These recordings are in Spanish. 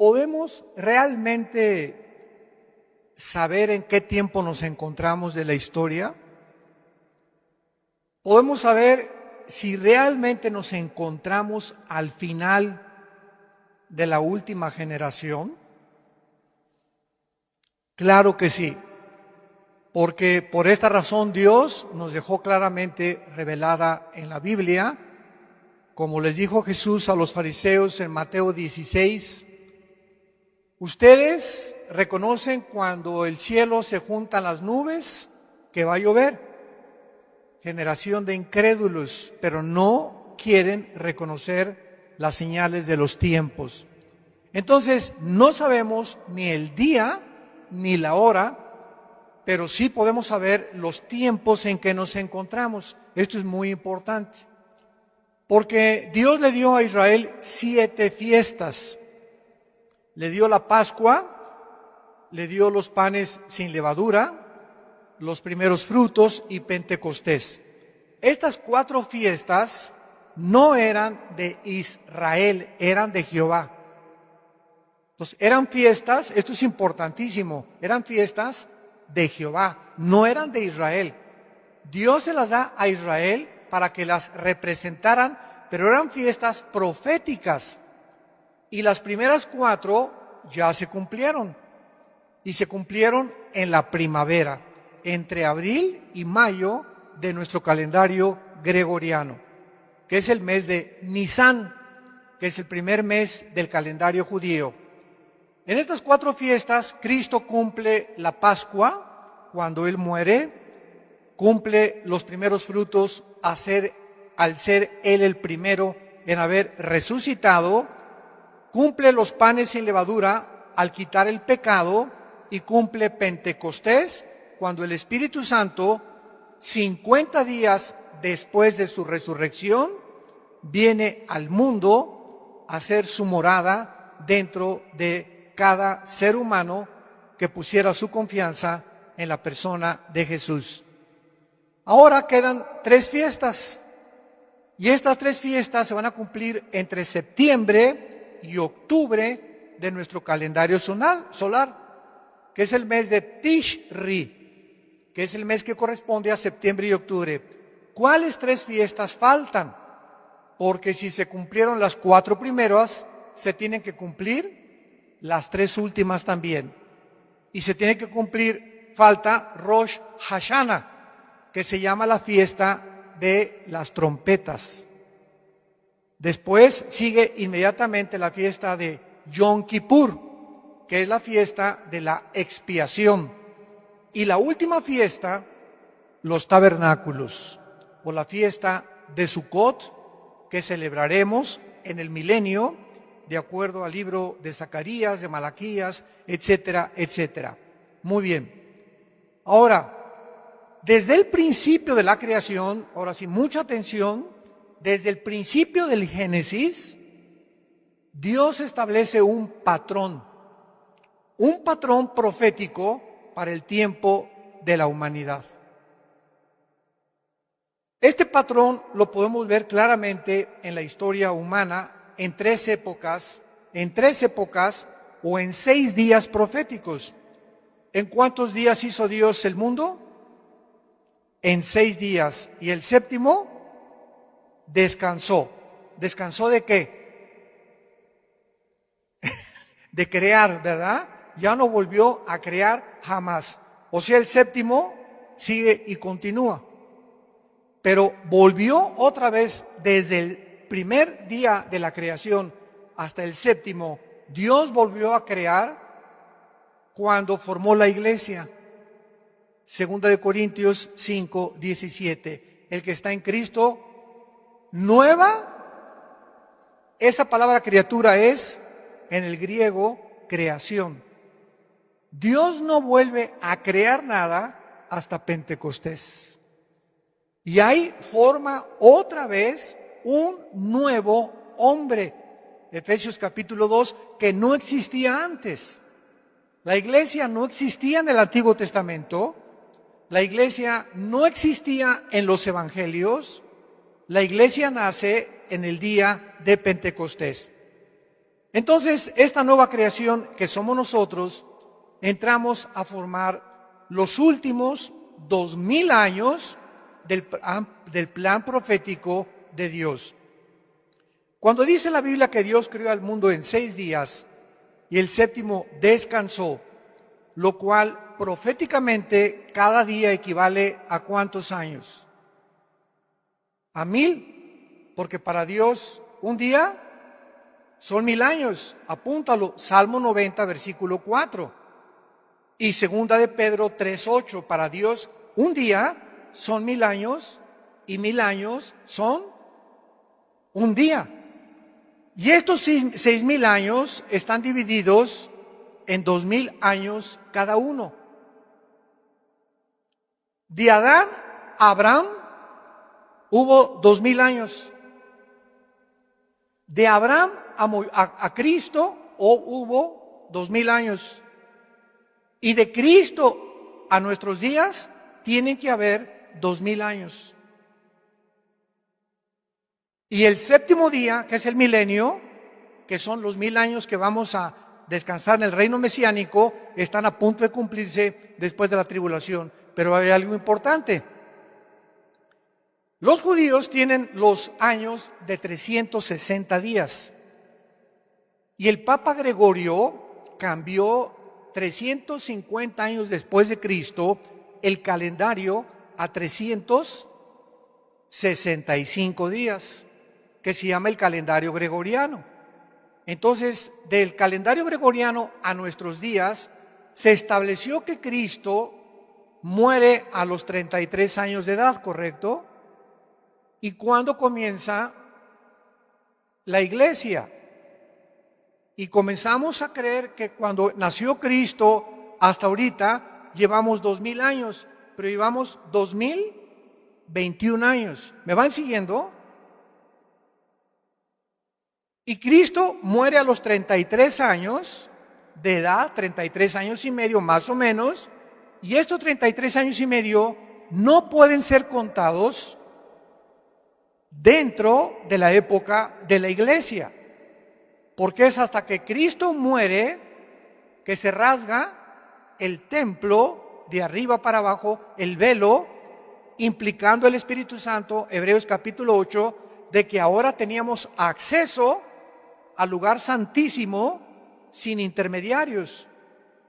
¿podemos realmente saber en qué tiempo nos encontramos de la historia? ¿Podemos saber si realmente nos encontramos al final de la última generación? Claro que sí, porque por esta razón Dios nos dejó claramente revelada en la Biblia, como les dijo Jesús a los fariseos en Mateo 16, ustedes reconocen cuando el cielo se juntan las nubes que va a llover. Generación de incrédulos, pero no quieren reconocer las señales de los tiempos. Entonces, no sabemos ni el día ni la hora, pero sí podemos saber los tiempos en que nos encontramos. Esto es muy importante, porque Dios le dio a Israel 7 fiestas. Le dio la Pascua, le dio los panes sin levadura, los primeros frutos y Pentecostés. Estas 4 fiestas no eran de Israel, eran de Jehová. Entonces, eran fiestas, esto es importantísimo, eran fiestas de Jehová, no eran de Israel. Dios se las da a Israel para que las representaran, pero eran fiestas proféticas. Y las primeras 4 ya se cumplieron. Y se cumplieron en la primavera, entre abril y mayo de nuestro calendario gregoriano, que es el mes de Nisán, que es el primer mes del calendario judío. En estas 4 fiestas, Cristo cumple la Pascua, cuando Él muere, cumple los primeros frutos al ser Él el primero en haber resucitado, cumple los panes sin levadura al quitar el pecado y cumple Pentecostés, cuando el Espíritu Santo, 50 días después de su resurrección, viene al mundo a hacer su morada dentro de cada ser humano que pusiera su confianza en la persona de Jesús. Ahora quedan 3 fiestas, y estas 3 fiestas se van a cumplir entre septiembre y octubre de nuestro calendario solar, que es el mes de Tishri, que es el mes que corresponde a septiembre y octubre. ¿Cuáles 3 fiestas faltan? Porque si se cumplieron las 4 primeras, se tienen que cumplir las 3 últimas también. Y se tiene que cumplir, falta Rosh Hashanah, que se llama la fiesta de las trompetas. Después sigue inmediatamente la fiesta de Yom Kippur, que es la fiesta de la expiación. Y la última fiesta, los tabernáculos, o la fiesta de Sukkot, que celebraremos en el milenio, de acuerdo al libro de Zacarías, de Malaquías, etcétera, etcétera. Muy bien. Ahora, desde el principio de la creación, ahora sí, mucha atención, desde el principio del Génesis, Dios establece un patrón profético para el tiempo de la humanidad. Este patrón lo podemos ver claramente en la historia humana en 3 épocas o en 6 días proféticos. ¿En cuántos días hizo Dios el mundo? En 6 días. Y el séptimo descansó. ¿Descansó de qué? De crear, ¿verdad? Ya no volvió a crear jamás. O sea, el séptimo sigue y continúa. Pero volvió otra vez desde el primer día de la creación hasta el séptimo. Dios volvió a crear cuando formó la iglesia. 2 de Corintios 5, 17. El que está en Cristo, nueva, esa palabra criatura es, en el griego, creación. Dios no vuelve a crear nada hasta Pentecostés. Y ahí forma otra vez un nuevo hombre. Efesios capítulo 2, que no existía antes. La iglesia no existía en el Antiguo Testamento. La iglesia no existía en los evangelios. La iglesia nace en el día de Pentecostés. Entonces, esta nueva creación que somos nosotros, entramos a formar los últimos 2000 años del plan profético de Dios. Cuando dice la Biblia que Dios creó al mundo en 6 días y el séptimo descansó, lo cual proféticamente cada día equivale a ¿cuántos años? A 1000, porque para Dios un día son 1000 años. Apúntalo, Salmo 90, versículo 4. Y segunda de Pedro 3:8, para Dios un día son 1000 años y 1000 años son un día. Y estos 6000 años están divididos en 2000 años cada uno. De Adán a Abraham hubo 2000 años. De Abraham a Cristo hubo 2000 años. Y de Cristo a nuestros días tienen que haber 2000 años. Y el séptimo día, que es el milenio, que son los 1000 años que vamos a descansar en el reino mesiánico, están a punto de cumplirse después de la tribulación. Pero hay algo importante. Los judíos tienen los años de 360 días. Y el Papa Gregorio cambió 350 años después de Cristo el calendario a 365 días, que se llama el calendario gregoriano. Entonces, del calendario gregoriano a nuestros días, se estableció que Cristo muere a los 33 años de edad, ¿correcto? ¿Y cuándo comienza la iglesia? Y comenzamos a creer que cuando nació Cristo hasta ahorita llevamos 2000 años, pero llevamos 2021 años. ¿Me van siguiendo? Y Cristo muere a los 33 años de edad, 33 años y medio más o menos, y estos 33 años y medio no pueden ser contados dentro de la época de la iglesia, porque es hasta que Cristo muere que se rasga el templo de arriba para abajo, el velo, implicando el Espíritu Santo, Hebreos capítulo 8, de que ahora teníamos acceso al lugar santísimo sin intermediarios,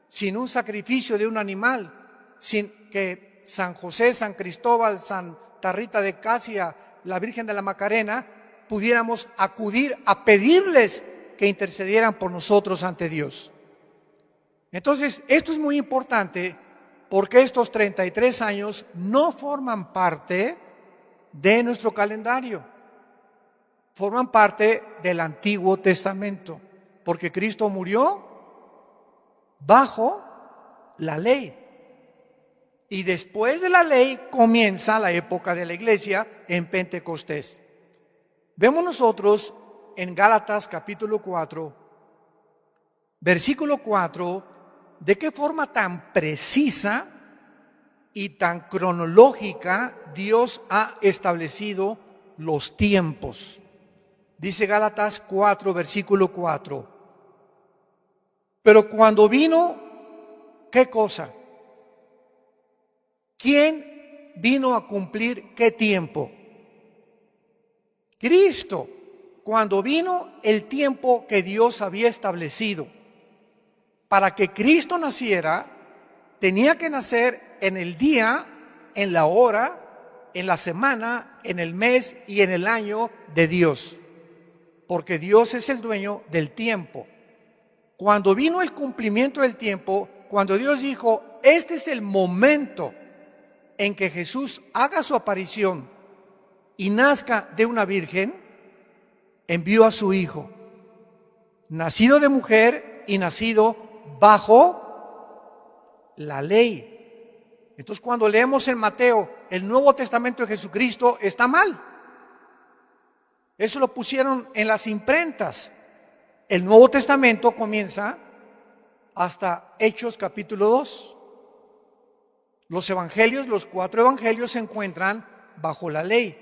sin un sacrificio de un animal, sin que San José, San Cristóbal, Santa Rita de Casia, la Virgen de la Macarena, pudiéramos acudir a pedirles que intercedieran por nosotros ante Dios. Entonces, esto es muy importante porque estos 33 años no forman parte de nuestro calendario, forman parte del Antiguo Testamento, porque Cristo murió bajo la ley. Y después de la ley comienza la época de la iglesia en Pentecostés. Vemos nosotros en Gálatas capítulo 4, versículo 4, de qué forma tan precisa y tan cronológica Dios ha establecido los tiempos. Dice Gálatas 4, versículo 4. Pero cuando vino, ¿qué cosa? ¿Quién vino a cumplir qué tiempo? Cristo. Cuando vino el tiempo que Dios había establecido. Para que Cristo naciera, tenía que nacer en el día, en la hora, en la semana, en el mes y en el año de Dios. Porque Dios es el dueño del tiempo. Cuando vino el cumplimiento del tiempo, cuando Dios dijo, este es el momento en que Jesús haga su aparición y nazca de una virgen, envió a su Hijo, nacido de mujer y nacido bajo la ley. Entonces, cuando leemos en Mateo el Nuevo Testamento de Jesucristo, está mal. Eso lo pusieron en las imprentas. El Nuevo Testamento comienza hasta Hechos capítulo 2. Los evangelios, los 4 evangelios se encuentran bajo la ley,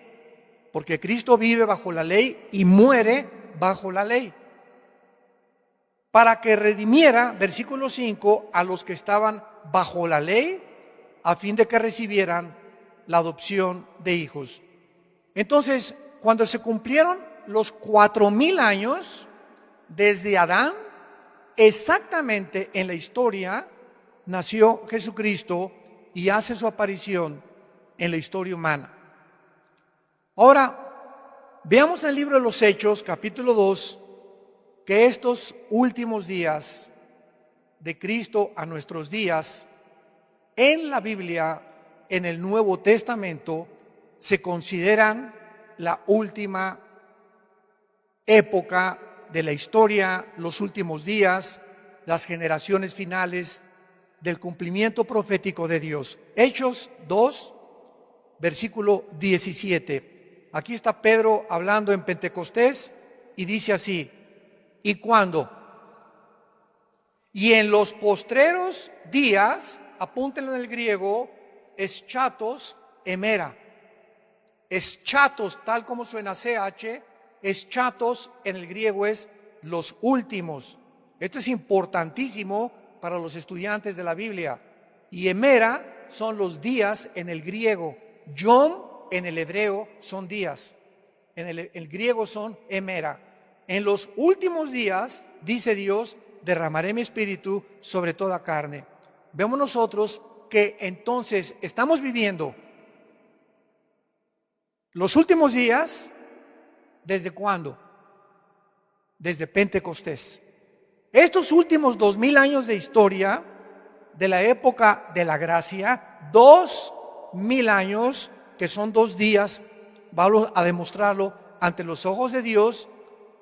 porque Cristo vive bajo la ley y muere bajo la ley. para que redimiera, versículo 5, a los que estaban bajo la ley, a fin de que recibieran la adopción de hijos. Entonces, cuando se cumplieron los 4,000 años desde Adán, exactamente en la historia nació Jesucristo y hace su aparición en la historia humana. Ahora, veamos en el libro de los Hechos, capítulo 2, que estos últimos días de Cristo a nuestros días, en la Biblia, en el Nuevo Testamento, se consideran la última época de la historia, los últimos días, las generaciones finales del cumplimiento profético de Dios. Hechos 2, versículo 17. Aquí está Pedro hablando en Pentecostés y dice así: ¿y cuándo? Y en los postreros días, apúntenlo en el griego, eschatos emera. Eschatos, tal como suena CH, eschatos en el griego es los últimos. Esto es importantísimo para los estudiantes de la Biblia. Y emera son los días en el griego. Yom en el hebreo son días. En el griego son emera. En los últimos días, dice Dios, derramaré mi espíritu sobre toda carne. Vemos nosotros que entonces estamos viviendo los últimos días. ¿Desde cuándo? Desde Pentecostés. Estos últimos 2,000 años de historia de la época de la gracia, 2,000 años, que son 2 días, vamos a demostrarlo ante los ojos de Dios,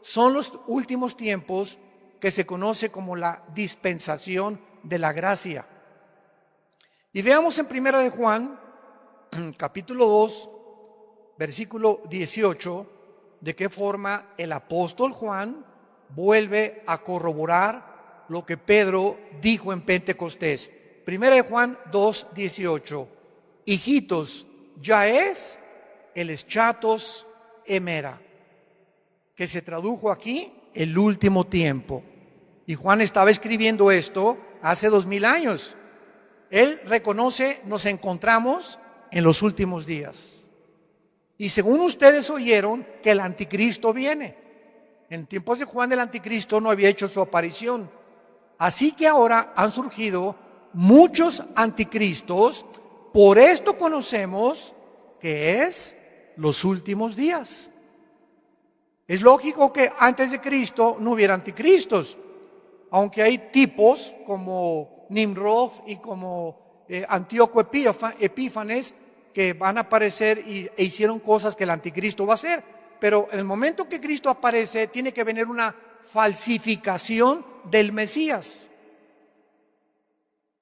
son los últimos tiempos que se conoce como la dispensación de la gracia. Y veamos en 1 de Juan, capítulo 2, versículo 18, de qué forma el apóstol Juan vuelve a corroborar lo que Pedro dijo en Pentecostés. 1 de Juan 2, 18. Hijitos, ya es el eschatos emera, que se tradujo aquí el último tiempo. Y Juan estaba escribiendo esto hace 2,000 años. Él reconoce, nos encontramos en los últimos días. Y según ustedes oyeron que el anticristo viene. En tiempos de Juan el anticristo no había hecho su aparición. Así que ahora han surgido muchos anticristos. Por esto conocemos que es los últimos días. Es lógico que antes de Cristo no hubiera anticristos, aunque hay tipos como Nimrod y como Antíoco Epífanes que van a aparecer e hicieron cosas que el anticristo va a hacer. Pero en el momento que Cristo aparece, tiene que venir una falsificación del Mesías.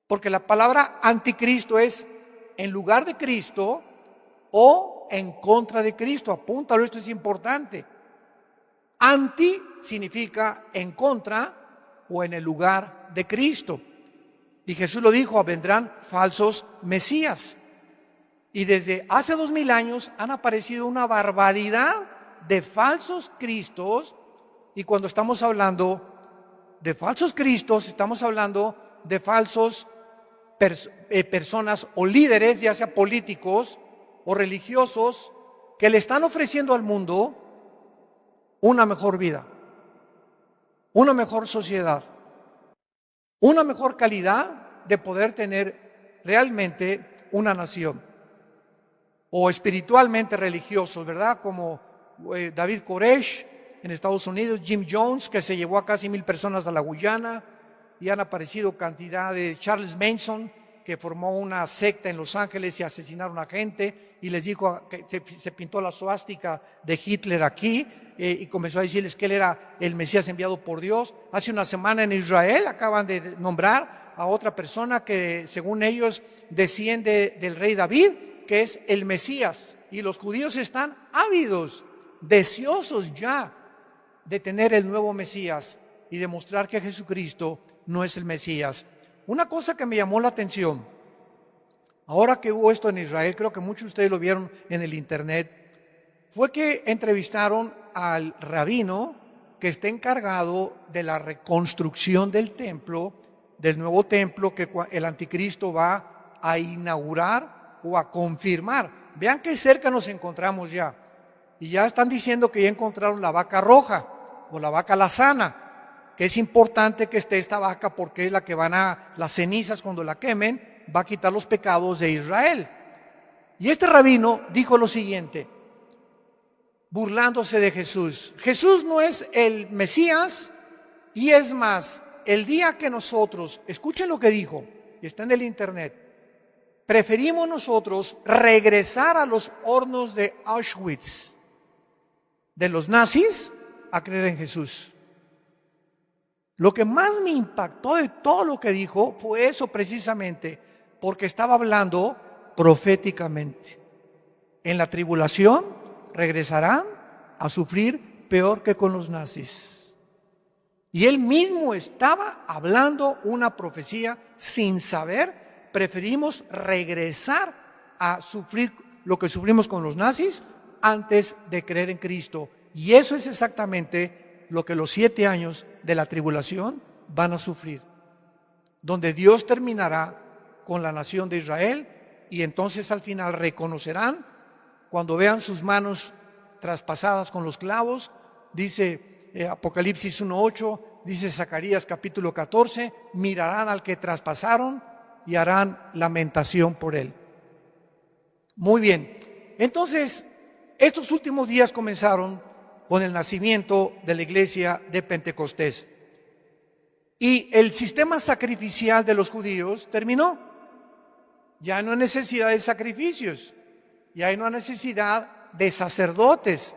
Porque la palabra anticristo es en lugar de Cristo o en contra de Cristo. Apúntalo, esto es importante. Anti significa en contra o en el lugar de Cristo. Y Jesús lo dijo, vendrán falsos mesías. Y desde hace 2,000 años han aparecido una barbaridad de falsos cristos. Y cuando estamos hablando de falsos cristos, estamos hablando de falsos personas o líderes, ya sea políticos o religiosos, que le están ofreciendo al mundo una mejor vida, una mejor sociedad, una mejor calidad de poder tener realmente una nación. O espiritualmente religiosos, ¿verdad? Como David Koresh en Estados Unidos, Jim Jones, que se llevó a casi 1,000 personas a la Guyana, y han aparecido cantidad de Charles Manson, que formó una secta en Los Ángeles y asesinaron a gente, y les dijo que se pintó la suástica de Hitler aquí, y comenzó a decirles que él era el Mesías enviado por Dios. Hace una semana en Israel acaban de nombrar a otra persona que según ellos desciende del rey David, que es el Mesías, y los judíos están ávidos, deseosos ya de tener el nuevo Mesías y demostrar que Jesucristo no es el Mesías. Una cosa que me llamó la atención, ahora que hubo esto en Israel, creo que muchos de ustedes lo vieron en el internet, fue que entrevistaron al rabino que está encargado de la reconstrucción del templo, del nuevo templo que el anticristo va a inaugurar o a confirmar. Vean qué cerca nos encontramos ya. Y ya están diciendo que ya encontraron la vaca roja o la vaca alazana, que es importante que esté esta vaca porque es la que las cenizas cuando la quemen, va a quitar los pecados de Israel. Y este rabino dijo lo siguiente, burlándose de Jesús. Jesús no es el Mesías, y es más, el día que nosotros, escuchen lo que dijo, y está en el internet, preferimos nosotros regresar a los hornos de Auschwitz de los nazis a creer en Jesús. Lo que más me impactó de todo lo que dijo fue eso precisamente, porque estaba hablando proféticamente. En la tribulación regresarán a sufrir peor que con los nazis. Y él mismo estaba hablando una profecía sin saber. Preferimos regresar a sufrir lo que sufrimos con los nazis antes de creer en Cristo. Y eso es exactamente lo que los 7 años de la tribulación van a sufrir, donde Dios terminará con la nación de Israel, y entonces al final reconocerán, cuando vean sus manos traspasadas con los clavos, dice Apocalipsis 1:8, dice Zacarías capítulo 14, mirarán al que traspasaron y harán lamentación por él. Muy bien, entonces estos últimos días comenzaron con el nacimiento de la iglesia de Pentecostés. Y el sistema sacrificial de los judíos terminó. Ya no hay necesidad de sacrificios, ya no hay necesidad de sacerdotes.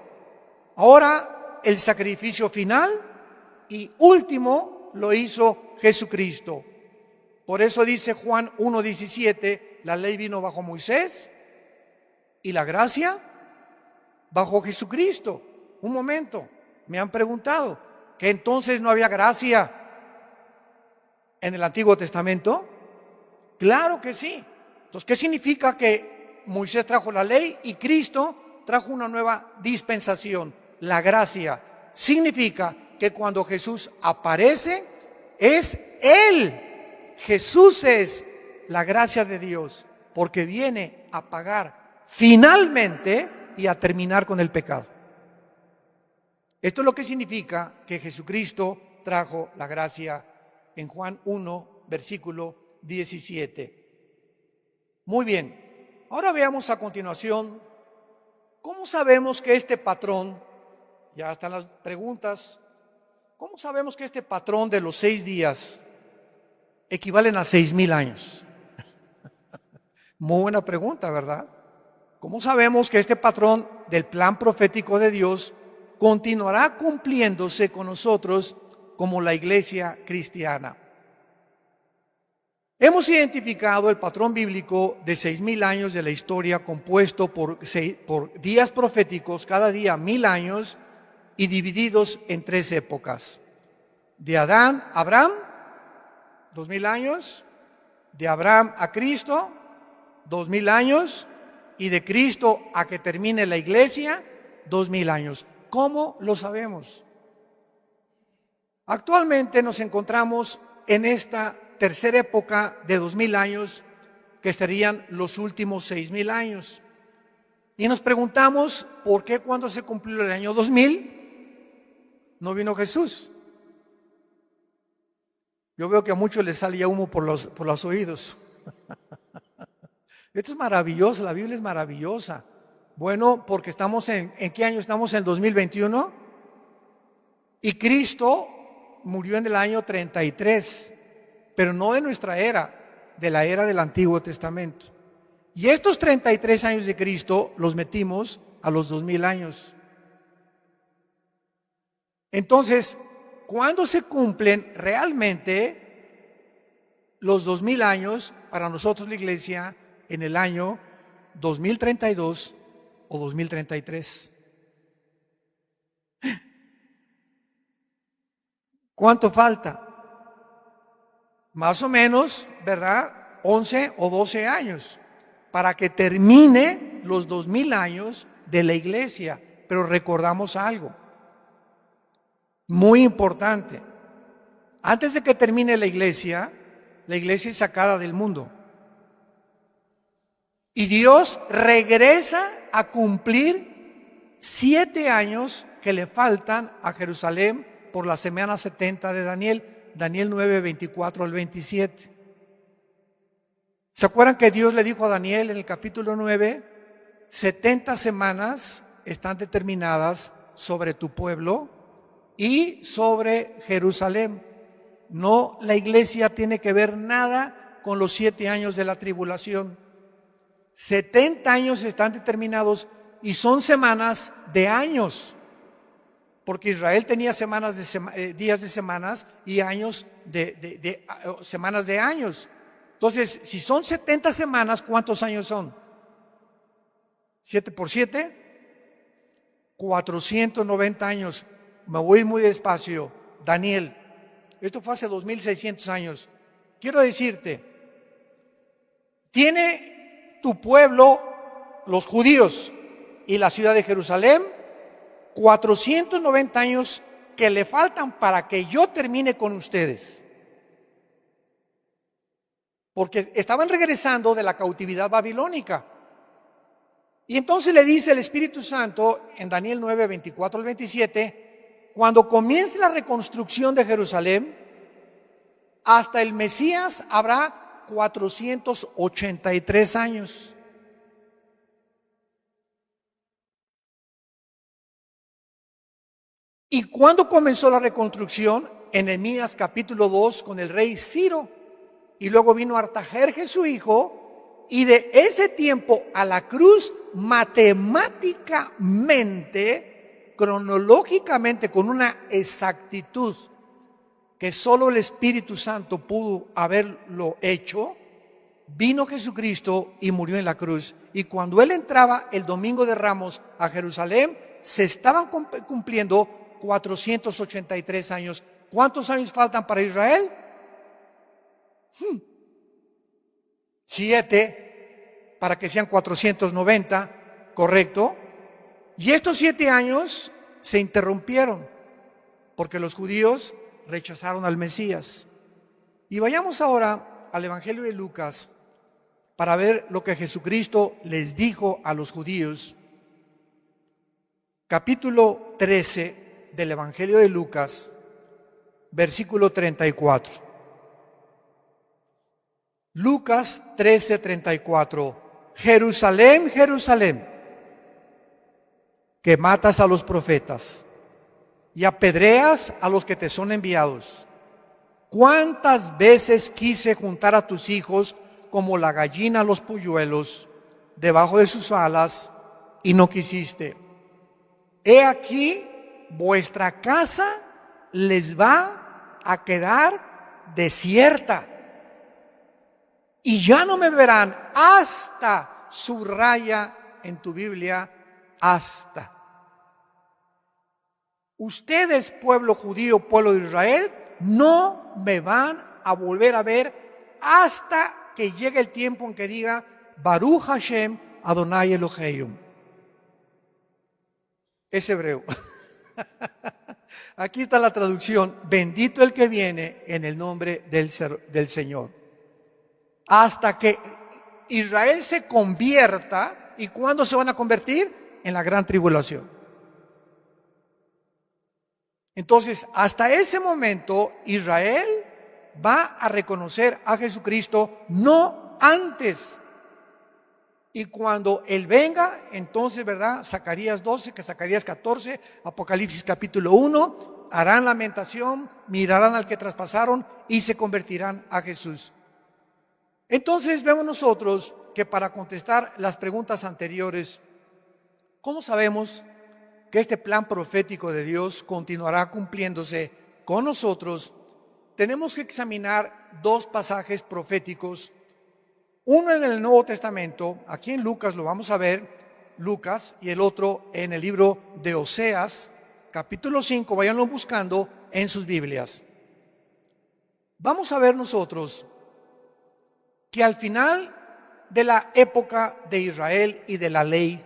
Ahora el sacrificio final y último lo hizo Jesucristo. Por eso dice Juan 1:17, la ley vino bajo Moisés y la gracia bajo Jesucristo. Un momento, me han preguntado, ¿que entonces no había gracia en el Antiguo Testamento? Claro que sí. Entonces, ¿qué significa que Moisés trajo la ley y Cristo trajo una nueva dispensación? La gracia significa que cuando Jesús aparece, es Él. Jesús es la gracia de Dios, porque viene a pagar finalmente y a terminar con el pecado. Esto es lo que significa que Jesucristo trajo la gracia en Juan 1, versículo 17. Muy bien, ahora veamos a continuación, ¿cómo sabemos que este patrón, ya están las preguntas, cómo sabemos que este patrón de los 6 días equivalen a 6,000 años? Muy buena pregunta, ¿verdad? ¿Cómo sabemos que este patrón del plan profético de Dios continuará cumpliéndose con nosotros como la iglesia cristiana? Hemos identificado el patrón bíblico de 6,000 años de la historia, compuesto por días proféticos, cada día 1,000 años, y divididos en 3 épocas. De Adán a Abraham, 2,000 años. De Abraham a Cristo, 2,000 años. Y de Cristo a que termine la iglesia, 2,000 años. ¿Cómo lo sabemos? Actualmente nos encontramos en esta tercera época de 2,000 años, que serían los últimos 6,000 años. Y nos preguntamos, ¿por qué cuando se cumplió el año 2000 no vino Jesús? Yo veo que a muchos les salía humo por los oídos. Esto es maravilloso, la Biblia es maravillosa. Bueno, porque estamos ¿en qué año estamos? En 2021. Y Cristo murió en el año 33, pero no de nuestra era, de la era del Antiguo Testamento. Y estos 33 años de Cristo los metimos a los 2,000 años. Entonces, ¿cuándo se cumplen realmente los 2,000 años para nosotros la iglesia? En el año 2032 o 2033. ¿Cuánto falta? Más o menos, ¿verdad? 11 o 12 años para que termine los 2,000 años de la iglesia. Pero recordamos algo. Muy importante. Antes de que termine la iglesia es sacada del mundo. Y Dios regresa a cumplir 7 años que le faltan a Jerusalén por la semana 70 de Daniel 9, 24 al 27. ¿Se acuerdan que Dios le dijo a Daniel en el capítulo 9, 70 semanas están determinadas sobre tu pueblo y sobre Jerusalén? No, la iglesia tiene que ver nada con los 7 años de la tribulación. 70 años están determinados y son semanas de años, porque Israel tenía semanas días de semanas y años semanas de años. Entonces, si son 70 semanas, ¿cuántos años son? 7 por 7, 490 años. Me voy muy despacio. Daniel, esto fue hace 2600 años. Quiero decirte, tiene tu pueblo, los judíos y la ciudad de Jerusalén, 490 años que le faltan para que yo termine con ustedes. Porque estaban regresando de la cautividad babilónica. Y entonces le dice el Espíritu Santo en Daniel 9, 24 al 27, cuando comience la reconstrucción de Jerusalén, hasta el Mesías habrá 483 años. ¿Y cuándo comenzó la reconstrucción? En Nehemías capítulo 2 con el rey Ciro. Y luego vino Artajerjes su hijo, y de ese tiempo a la cruz, matemáticamente, cronológicamente, con una exactitud que solo el Espíritu Santo pudo haberlo hecho, vino Jesucristo y murió en la cruz. Y cuando Él entraba el domingo de Ramos a Jerusalén, se estaban cumpliendo 483 años. ¿Cuántos años faltan para Israel? 7, para que sean 490, ¿correcto? Y estos 7 años se interrumpieron porque los judíos rechazaron al Mesías. Y vayamos ahora al Evangelio de Lucas para ver lo que Jesucristo les dijo a los judíos. Capítulo 13 del Evangelio de Lucas, versículo 34. Lucas 13:34. Jerusalén, Jerusalén, que matas a los profetas y apedreas a los que te son enviados. ¿Cuántas veces quise juntar a tus hijos como la gallina a los polluelos debajo de sus alas y no quisiste? He aquí, vuestra casa les va a quedar desierta. Y ya no me verán hasta, subraya en tu Biblia, hasta. Ustedes, pueblo judío, pueblo de Israel, no me van a volver a ver hasta que llegue el tiempo en que diga Baruch Hashem Adonai Elohim. Es hebreo. Aquí está la traducción: bendito el que viene en el nombre del Señor. Hasta que Israel se convierta. ¿Y cuándo se van a convertir? En la gran tribulación. Entonces, hasta ese momento, Israel va a reconocer a Jesucristo, no antes. Y cuando Él venga, entonces, ¿verdad? Zacarías 12, que Zacarías 14, Apocalipsis capítulo 1, harán lamentación, mirarán al que traspasaron y se convertirán a Jesús. Entonces vemos nosotros que para contestar las preguntas anteriores, ¿cómo sabemos que este plan profético de Dios continuará cumpliéndose con nosotros? Tenemos que examinar 2 pasajes proféticos, uno en el Nuevo Testamento, aquí en Lucas lo vamos a ver, Lucas, y el otro en el libro de Oseas, capítulo 5, váyanlo buscando en sus Biblias. Vamos a ver nosotros que al final de la época de Israel y de la ley,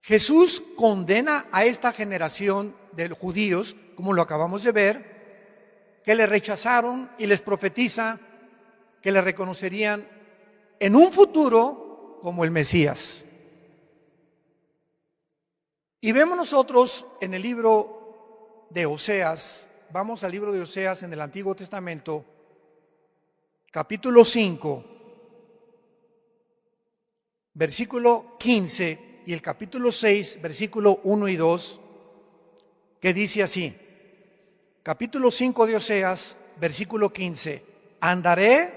Jesús condena a esta generación de los judíos, como lo acabamos de ver, que le rechazaron y les profetiza que le reconocerían en un futuro como el Mesías. Y vemos nosotros en el libro de Oseas, vamos al libro de Oseas en el Antiguo Testamento, capítulo 5, versículo 15 y el capítulo 6, versículo 1 y 2, que dice así, capítulo 5 de Oseas, versículo 15, andaré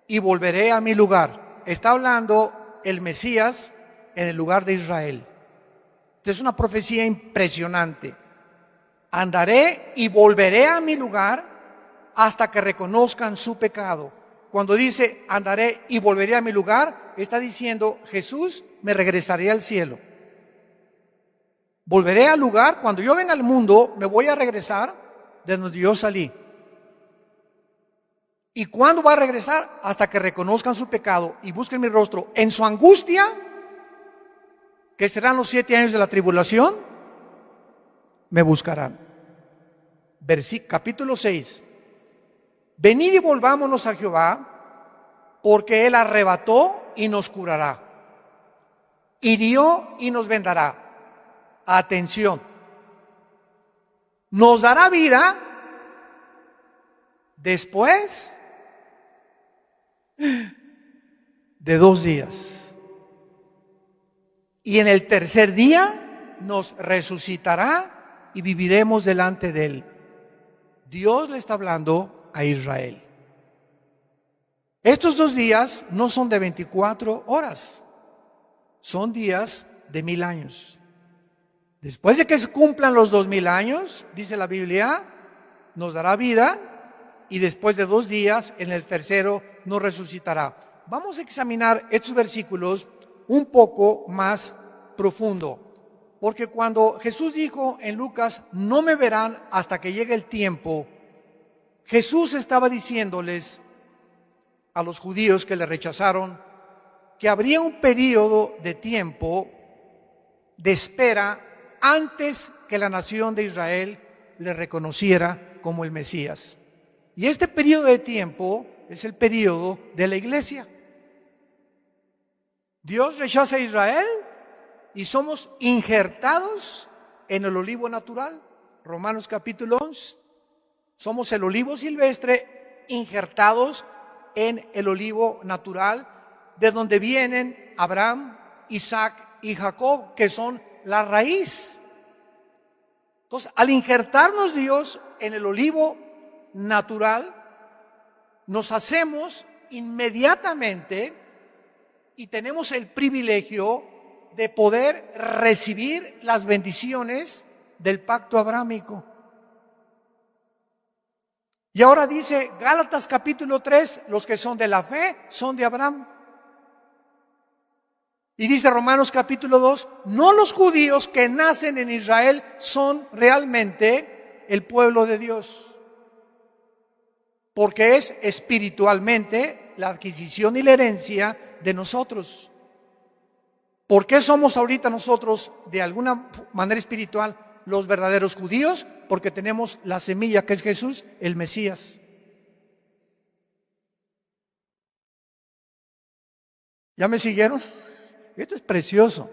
y volveré a mi lugar. Está hablando el Mesías en el lugar de Israel. Esta es una profecía impresionante. Andaré y volveré a mi lugar hasta que reconozcan su pecado. Cuando dice andaré y volveré a mi lugar, está diciendo Jesús, me regresaré al cielo. Volveré al lugar, cuando yo venga al mundo, me voy a regresar de donde yo salí. ¿Y cuándo va a regresar? Hasta que reconozcan su pecado y busquen mi rostro. En su angustia, que serán los 7 años de la tribulación, me buscarán. Capítulo 6. Venid y volvámonos a Jehová, porque Él arrebató y nos curará. Hirió y nos vendará. Atención. Nos dará vida después de 2 días. Y en el tercer día nos resucitará y viviremos delante de Él. Dios le está hablando a Israel. Estos 2 días no son de 24 horas, son días de 1000 años. Después de que se cumplan los 2000 años, dice la Biblia, nos dará vida y después de 2 días, en el tercero, nos resucitará. Vamos a examinar estos versículos un poco más profundo, porque cuando Jesús dijo en Lucas, no me verán hasta que llegue el tiempo, Jesús estaba diciéndoles a los judíos que le rechazaron que habría un periodo de tiempo de espera antes que la nación de Israel le reconociera como el Mesías. Y este periodo de tiempo es el periodo de la iglesia. Dios rechaza a Israel y somos injertados en el olivo natural. Romanos capítulo 11. Somos el olivo silvestre injertados en el olivo natural, de donde vienen Abraham, Isaac y Jacob, que son la raíz. Entonces, al injertarnos Dios en el olivo natural, nos hacemos inmediatamente y tenemos el privilegio de poder recibir las bendiciones del pacto abrámico. Y ahora dice Gálatas capítulo 3, los que son de la fe son de Abraham. Y dice Romanos capítulo 2, no los judíos que nacen en Israel son realmente el pueblo de Dios, porque es espiritualmente la adquisición y la herencia de nosotros. ¿Por qué somos ahorita nosotros de alguna manera espiritual los verdaderos judíos? Porque tenemos la semilla que es Jesús, el Mesías. ¿Ya me siguieron? Esto es precioso.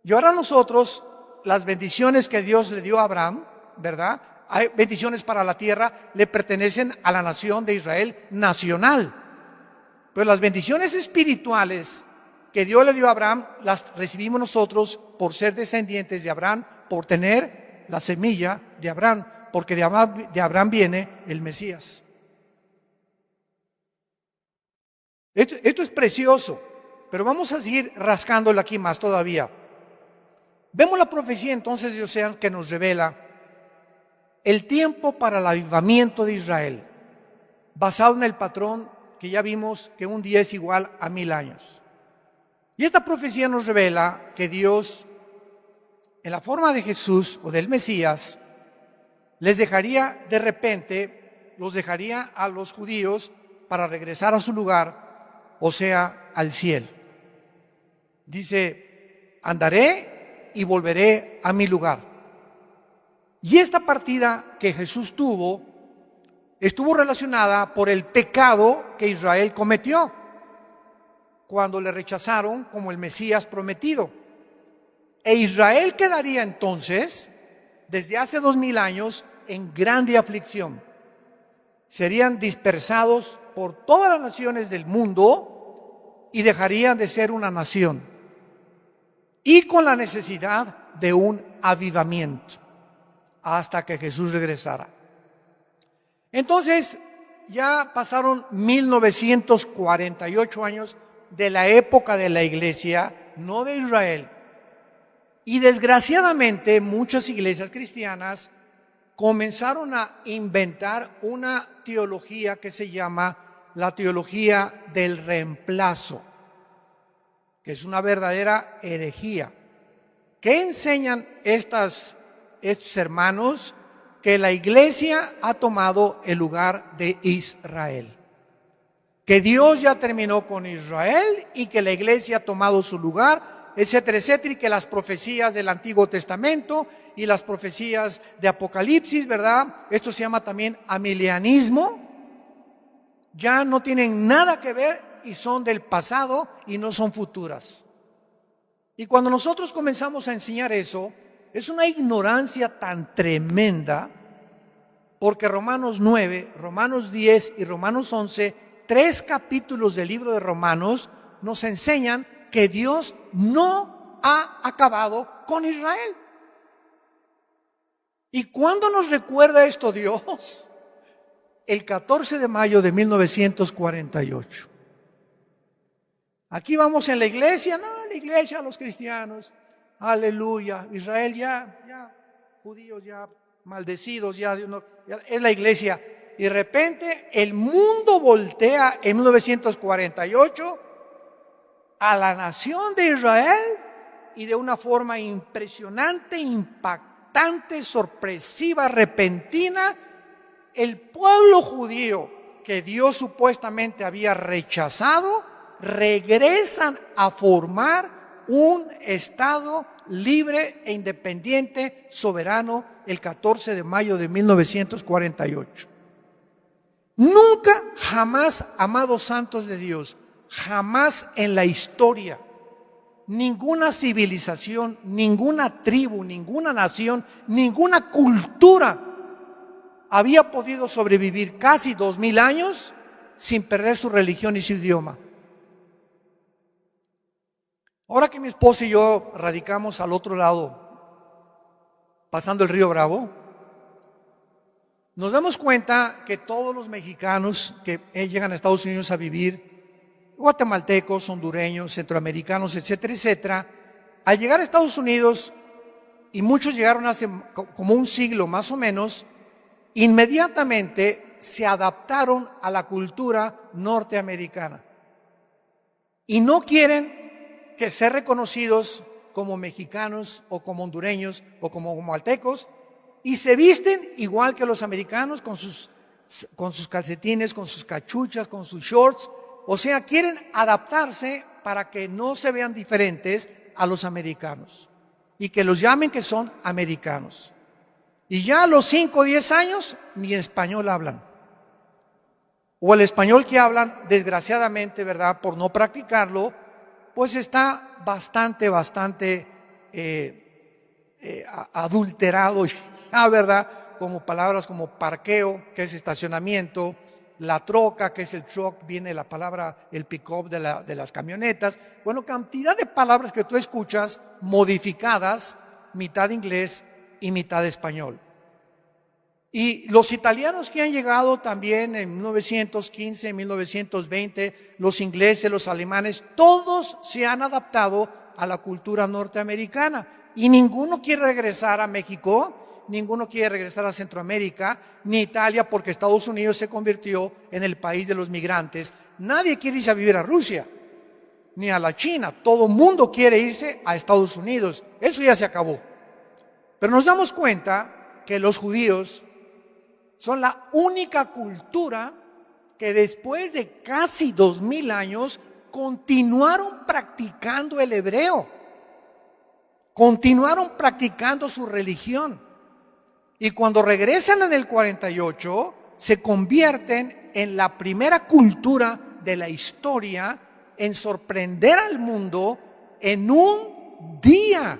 Y ahora nosotros, las bendiciones que Dios le dio a Abraham, ¿verdad? Hay bendiciones para la tierra, le pertenecen a la nación de Israel nacional. Pero las bendiciones espirituales que Dios le dio a Abraham, las recibimos nosotros por ser descendientes de Abraham, por tener la semilla de Abraham, porque de Abraham viene el Mesías. Esto es precioso, pero vamos a seguir rascándolo aquí más todavía. Vemos la profecía entonces de Oseas que nos revela el tiempo para el avivamiento de Israel, basado en el patrón que ya vimos que un día es igual a 1000 años. Y esta profecía nos revela que Dios, en la forma de Jesús o del Mesías, les dejaría de repente, los dejaría a los judíos para regresar a su lugar, o sea, al cielo. Dice, andaré y volveré a mi lugar. Y esta partida que Jesús tuvo estuvo relacionada por el pecado que Israel cometió cuando le rechazaron como el Mesías prometido. E Israel quedaría entonces, desde hace 2000 años, en grande aflicción. Serían dispersados por todas las naciones del mundo y dejarían de ser una nación. Y con la necesidad de un avivamiento hasta que Jesús regresara. Entonces, ya pasaron 1948 años de la época de la iglesia, no de Israel. Y desgraciadamente muchas iglesias cristianas comenzaron a inventar una teología que se llama la teología del reemplazo, que es una verdadera herejía. ¿Qué enseñan estos hermanos? Que la iglesia ha tomado el lugar de Israel, que Dios ya terminó con Israel y que la iglesia ha tomado su lugar, etcétera, etcétera, y que las profecías del Antiguo Testamento y las profecías de Apocalipsis, ¿verdad? Esto se llama también amilianismo, ya no tienen nada que ver y son del pasado y no son futuras. Y cuando nosotros comenzamos a enseñar eso, es una ignorancia tan tremenda, porque Romanos 9, Romanos 10 y Romanos 11, 3 capítulos del libro de Romanos, nos enseñan que Dios no ha acabado con Israel. ¿Y cuándo nos recuerda esto Dios? El 14 de mayo de 1948. Aquí vamos en la iglesia, los cristianos. Aleluya, Israel ya, judíos ya maldecidos, ya es la iglesia. Y de repente el mundo voltea en 1948 a la nación de Israel y de una forma impresionante, impactante, sorpresiva, repentina, el pueblo judío que Dios supuestamente había rechazado, regresan a formar un Estado libre e independiente, soberano, el 14 de mayo de 1948. Nunca, jamás, amados santos de Dios, jamás en la historia, ninguna civilización, ninguna tribu, ninguna nación, ninguna cultura había podido sobrevivir casi 2000 años sin perder su religión y su idioma. Ahora que mi esposa y yo radicamos al otro lado, pasando el río Bravo, nos damos cuenta que todos los mexicanos que llegan a Estados Unidos a vivir, guatemaltecos, hondureños, centroamericanos, etcétera, etcétera, al llegar a Estados Unidos, y muchos llegaron hace como un siglo más o menos, inmediatamente se adaptaron a la cultura norteamericana. Y no quieren que ser reconocidos como mexicanos o como hondureños o como guatemaltecos, y se visten igual que los americanos con sus calcetines, con sus cachuchas, con sus shorts. O sea, quieren adaptarse para que no se vean diferentes a los americanos y que los llamen que son americanos. Y ya a los 5 o 10 años ni español hablan. O el español que hablan, desgraciadamente, ¿verdad?, por no practicarlo, pues está bastante adulterado ya, ¿verdad? Como palabras como parqueo, que es estacionamiento, la troca, que es el truck, viene la palabra, el pick-up de las camionetas. Bueno, cantidad de palabras que tú escuchas modificadas, mitad inglés y mitad español. Y los italianos que han llegado también en 1915, 1920, los ingleses, los alemanes, todos se han adaptado a la cultura norteamericana. Y ninguno quiere regresar a México, ninguno quiere regresar a Centroamérica, ni Italia, porque Estados Unidos se convirtió en el país de los migrantes. Nadie quiere irse a vivir a Rusia, ni a la China. Todo el mundo quiere irse a Estados Unidos. Eso ya se acabó. Pero nos damos cuenta que los judíos son la única cultura que después de casi 2000 años continuaron practicando el hebreo. continuaron practicando su religión. Y cuando regresan en el 48, se convierten en la primera cultura de la historia en sorprender al mundo en un día.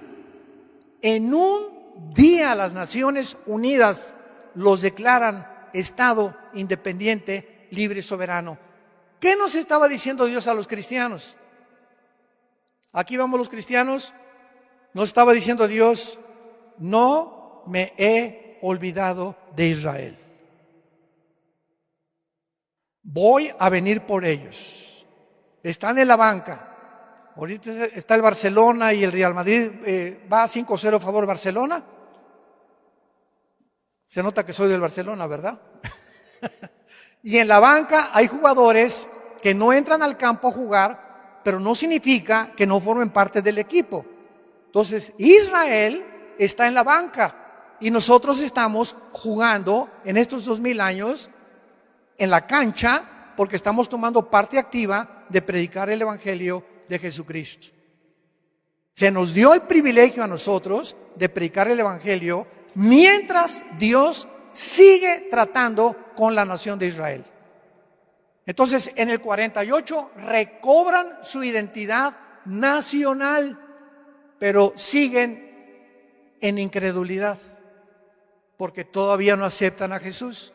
En un día las Naciones Unidas los declaran Estado independiente, libre y soberano. ¿Qué nos estaba diciendo Dios a los cristianos? Aquí vamos los cristianos. Nos estaba diciendo Dios: no me he olvidado de Israel. Voy a venir por ellos. Están en la banca. Ahorita está el Barcelona y el Real Madrid. Va 5-0 a favor Barcelona. Se nota que soy del Barcelona, ¿verdad? Y en la banca hay jugadores que no entran al campo a jugar, pero no significa que no formen parte del equipo. Entonces, Israel está en la banca y nosotros estamos jugando en estos 2000 años en la cancha porque estamos tomando parte activa de predicar el Evangelio de Jesucristo. Se nos dio el privilegio a nosotros de predicar el Evangelio mientras Dios sigue tratando con la nación de Israel. Entonces, en el 48 recobran su identidad nacional, pero siguen en incredulidad, porque todavía no aceptan a Jesús,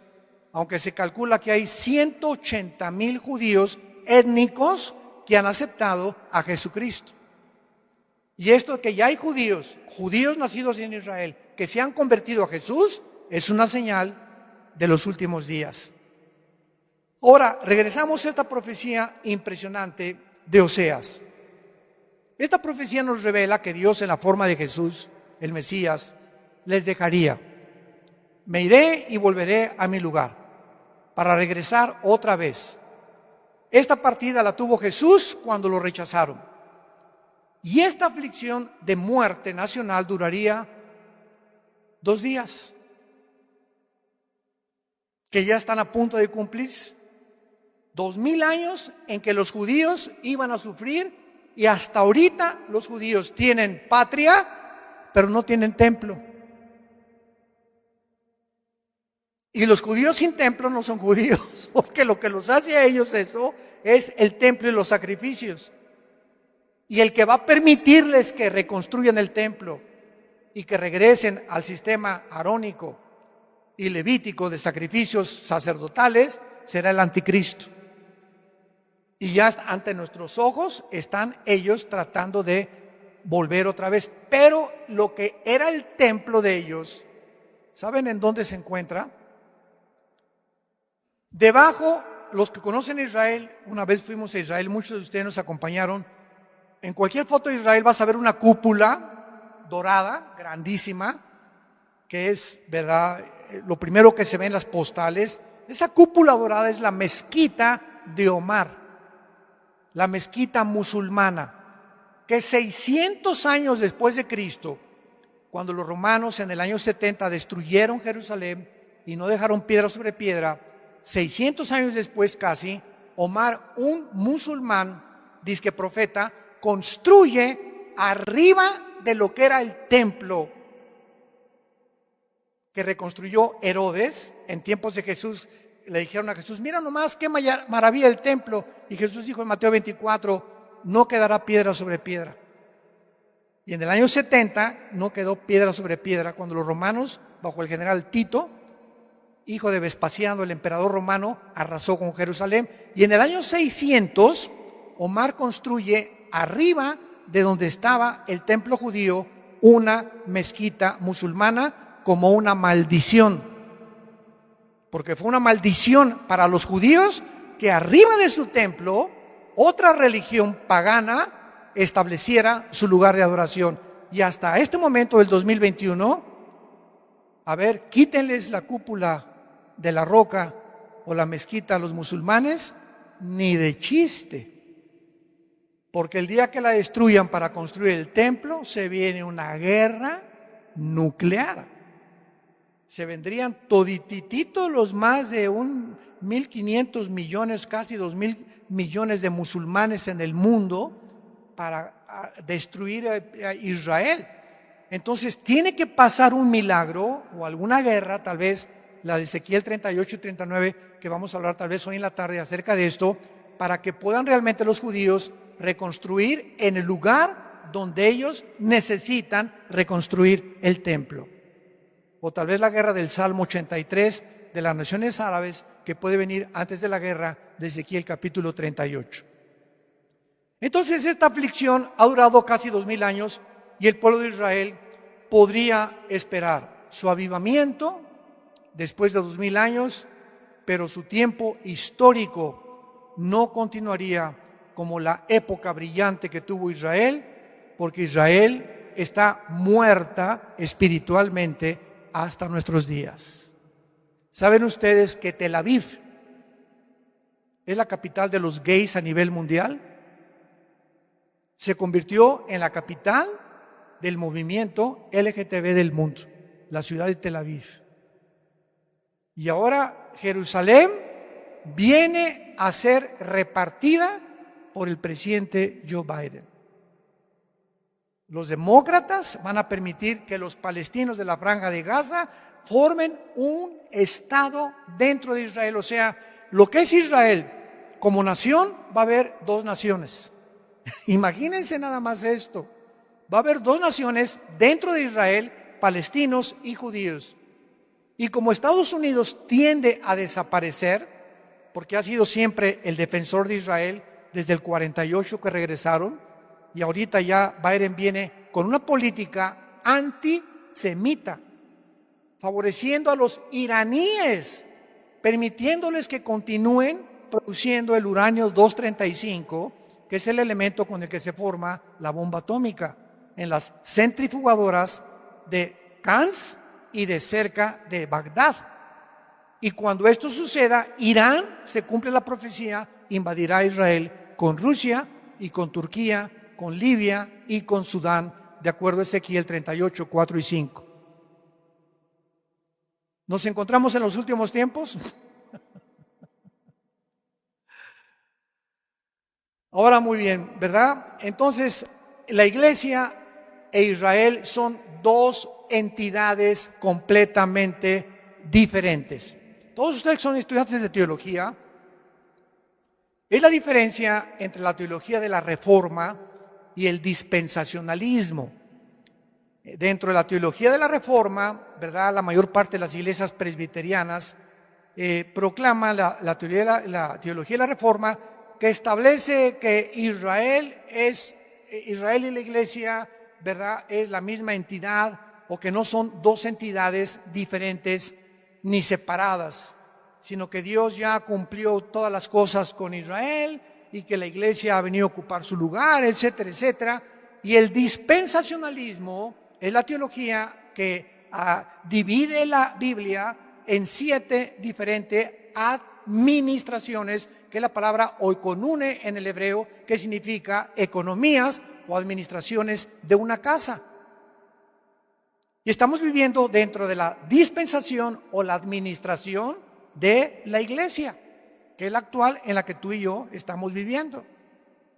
aunque se calcula que hay 180,000 judíos étnicos que han aceptado a Jesucristo. Y esto que ya hay judíos nacidos en Israel, que se han convertido a Jesús, es una señal de los últimos días. Ahora, regresamos a esta profecía impresionante de Oseas. Esta profecía nos revela que Dios, en la forma de Jesús, el Mesías, les dejaría. Me iré y volveré a mi lugar para regresar otra vez. Esta partida la tuvo Jesús cuando lo rechazaron. Y esta aflicción de muerte nacional duraría 2 días, que ya están a punto de cumplirse. 2000 años en que los judíos iban a sufrir, y hasta ahorita los judíos tienen patria, pero no tienen templo. Y los judíos sin templo no son judíos, porque lo que los hace a ellos eso es el templo y los sacrificios. Y el que va a permitirles que reconstruyan el templo y que regresen al sistema arónico y levítico de sacrificios sacerdotales será el anticristo. Y ya ante nuestros ojos están ellos tratando de volver otra vez. Pero lo que era el templo de ellos, ¿saben en dónde se encuentra? Debajo, los que conocen Israel, una vez fuimos a Israel, muchos de ustedes nos acompañaron. En cualquier foto de Israel vas a ver una cúpula dorada, grandísima, que es, ¿verdad?, lo primero que se ve en las postales. Esa cúpula dorada es la mezquita de Omar, la mezquita musulmana, que 600 años después de Cristo, cuando los romanos en el año 70 destruyeron Jerusalén y no dejaron piedra sobre piedra, 600 años después casi, Omar, un musulmán, disque profeta, construye arriba de lo que era el templo que reconstruyó Herodes en tiempos de Jesús. Le dijeron a Jesús: mira nomás qué maravilla el templo. Y Jesús dijo en Mateo 24: no quedará piedra sobre piedra. Y en el año 70 no quedó piedra sobre piedra cuando los romanos, bajo el general Tito, hijo de Vespasiano, el emperador romano, arrasó con Jerusalén. Y en el año 600 Omar construye arriba de donde estaba el templo judío una mezquita musulmana como una maldición, porque fue una maldición para los judíos que arriba de su templo otra religión pagana estableciera su lugar de adoración. Y hasta este momento del 2021, a ver, quítenles la cúpula de la roca o la mezquita a los musulmanes, ni de chiste. Porque el día que la destruyan para construir el templo, se viene una guerra nuclear. Se vendrían toditititos los más de 1.500 millones, casi 2.000 millones de musulmanes en el mundo para destruir a Israel. Entonces tiene que pasar un milagro o alguna guerra, tal vez la de Ezequiel 38 y 39, que vamos a hablar tal vez hoy en la tarde acerca de esto, para que puedan realmente los judíos reconstruir en el lugar donde ellos necesitan reconstruir el templo. O tal vez la guerra del Salmo 83 de las naciones árabes, que puede venir antes de la guerra de Ezequiel capítulo 38. Entonces esta aflicción ha durado casi 2000 años y el pueblo de Israel podría esperar su avivamiento después de 2000 años, pero su tiempo histórico no continuaría como la época brillante que tuvo Israel, porque Israel está muerta espiritualmente hasta nuestros días. ¿Saben ustedes que Tel Aviv es la capital de los gays a nivel mundial? Se convirtió en la capital del movimiento LGTB del mundo, la ciudad de Tel Aviv. Y ahora Jerusalén viene a ser repartida por el presidente Joe Biden. Los demócratas van a permitir que los palestinos de la Franja de Gaza formen un estado dentro de Israel. O sea, lo que es Israel como nación, va a haber dos naciones. Imagínense nada más esto. Va a haber dos naciones dentro de Israel, palestinos y judíos. Y como Estados Unidos tiende a desaparecer, porque ha sido siempre el defensor de Israel desde el 48 que regresaron, y ahorita ya Biden viene con una política antisemita, favoreciendo a los iraníes, permitiéndoles que continúen produciendo el uranio 235, que es el elemento con el que se forma la bomba atómica, en las centrifugadoras de Cannes y de cerca de Bagdad. Y cuando esto suceda, Irán, se cumple la profecía, invadirá Israel con Rusia y con Turquía, con Libia y con Sudán, de acuerdo a Ezequiel 38, 4 y 5. ¿Nos encontramos en los últimos tiempos? Ahora muy bien, ¿verdad? Entonces, la iglesia e Israel son dos entidades completamente diferentes. Todos ustedes son estudiantes de teología. Es la diferencia entre la teología de la Reforma y el dispensacionalismo. Dentro de la teología de la Reforma, ¿verdad?, la mayor parte de las iglesias presbiterianas proclama la teología de la Reforma, que establece que Israel y la iglesia, ¿verdad?, es la misma entidad, o que no son dos entidades diferentes ni separadas, sino que Dios ya cumplió todas las cosas con Israel y que la iglesia ha venido a ocupar su lugar, etcétera, etcétera. Y el dispensacionalismo es la teología que divide la Biblia en 7 diferentes administraciones, que es la palabra oikonune en el hebreo, que significa economías o administraciones de una casa. Y estamos viviendo dentro de la dispensación o la administración de la iglesia, que es la actual en la que tú y yo estamos viviendo.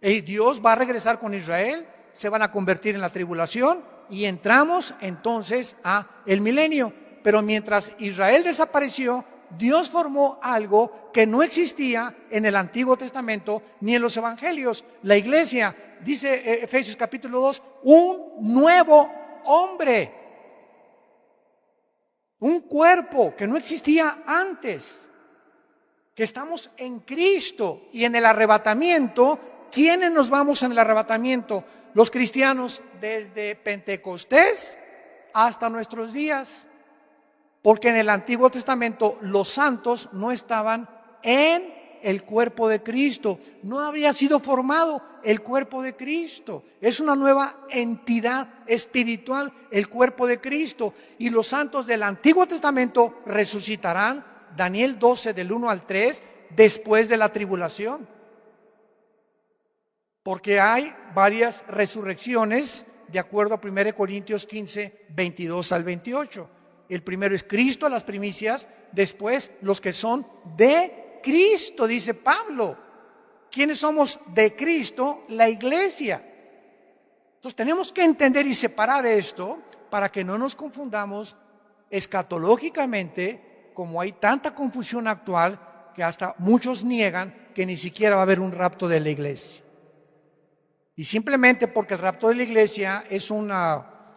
Y Dios va a regresar con Israel, se van a convertir en la tribulación y entramos entonces a el milenio. Pero mientras Israel desapareció, Dios formó algo que no existía en el Antiguo Testamento ni en los Evangelios. La iglesia, dice Efesios capítulo 2, un nuevo hombre. Un cuerpo que no existía antes, que estamos en Cristo. Y en el arrebatamiento, ¿quiénes nos vamos en el arrebatamiento? Los cristianos desde Pentecostés hasta nuestros días, porque en el Antiguo Testamento los santos no estaban en el cuerpo de Cristo, no había sido formado el cuerpo de Cristo. Es una nueva entidad espiritual, el cuerpo de Cristo. Y los santos del Antiguo Testamento resucitarán, Daniel 12 del 1 al 3, después de la tribulación. Porque hay varias resurrecciones de acuerdo a 1 Corintios 15, 22 al 28. El primero es Cristo, las primicias, después los que son de Cristo, dice Pablo. ¿Quiénes somos de Cristo? La iglesia. Entonces tenemos que entender y separar esto, para que no nos confundamos escatológicamente, como hay tanta confusión actual que hasta muchos niegan que ni siquiera va a haber un rapto de la iglesia. Y simplemente porque el rapto de la iglesia es un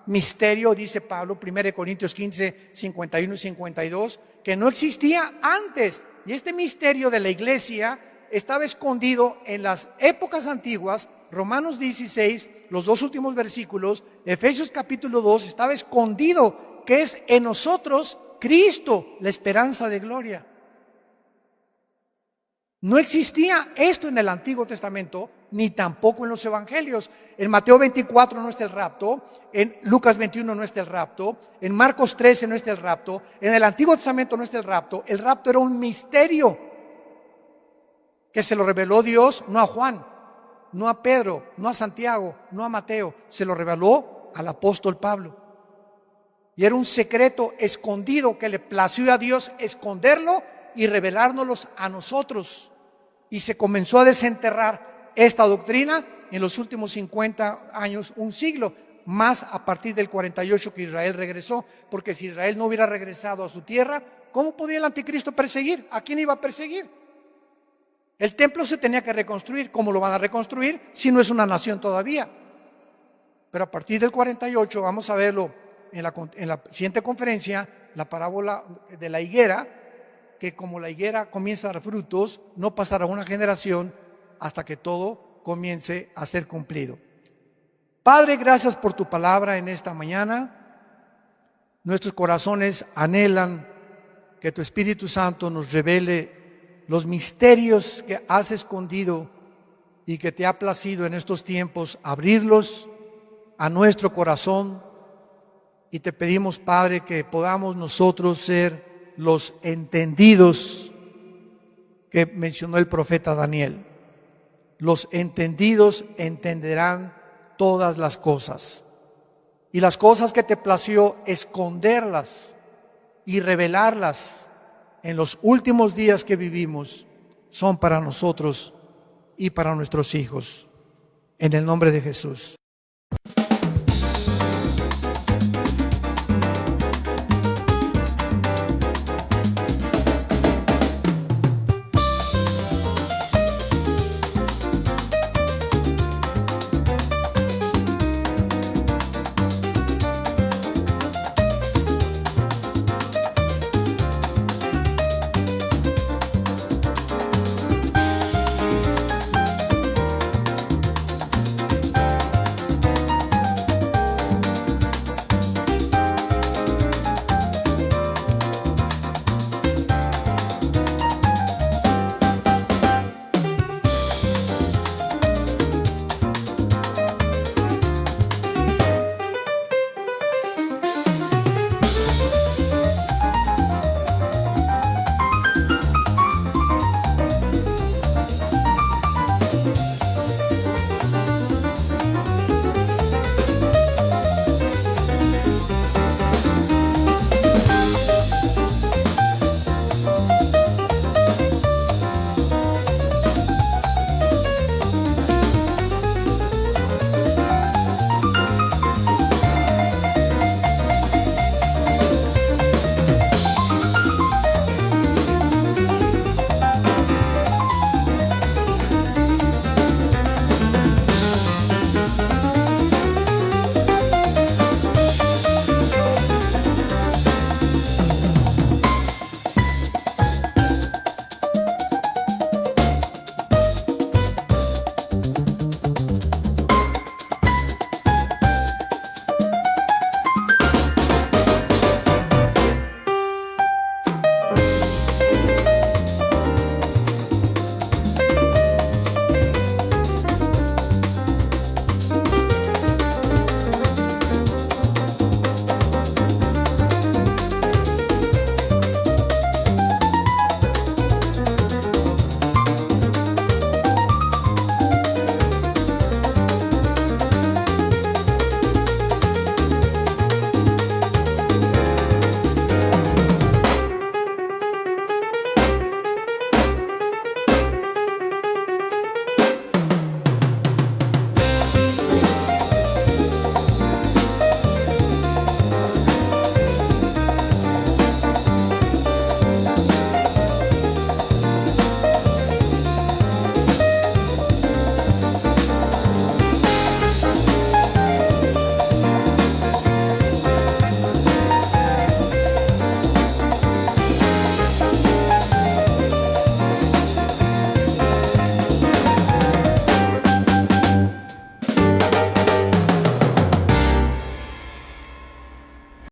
misterio, dice Pablo, 1 Corintios 15, 51 y 52, que no existía antes. Y este misterio de la iglesia estaba escondido en las épocas antiguas. Romanos 16, los dos últimos versículos, Efesios capítulo 2, estaba escondido, que es en nosotros Cristo, la esperanza de gloria. No existía esto en el Antiguo Testamento, ni tampoco en los Evangelios. En Mateo 24 no está el rapto, en Lucas 21 no está el rapto, en Marcos 13 no está el rapto, en el Antiguo Testamento no está el rapto. El rapto era un misterio que se lo reveló Dios, no a Juan, no a Pedro, no a Santiago, no a Mateo, se lo reveló al apóstol Pablo. Y era un secreto escondido que le plació a Dios esconderlo y revelárnoslos a nosotros. Y se comenzó a desenterrar esta doctrina en los últimos 50 años, un siglo, más a partir del 48 que Israel regresó, porque si Israel no hubiera regresado a su tierra, ¿cómo podía el anticristo perseguir? ¿A quién iba a perseguir? El templo se tenía que reconstruir. ¿Cómo lo van a reconstruir si no es una nación todavía? Pero a partir del 48, vamos a verlo en la siguiente conferencia, la parábola de la higuera, que como la higuera comienza a dar frutos, no pasará una generación hasta que todo comience a ser cumplido. Padre, gracias por tu palabra en esta mañana. Nuestros corazones anhelan que tu Espíritu Santo nos revele los misterios que has escondido y que te ha placido en estos tiempos abrirlos a nuestro corazón. Y te pedimos, Padre, que podamos nosotros ser los entendidos que mencionó el profeta Daniel. Los entendidos entenderán todas las cosas. Y las cosas que te plació esconderlas y revelarlas en los últimos días que vivimos son para nosotros y para nuestros hijos. En el nombre de Jesús.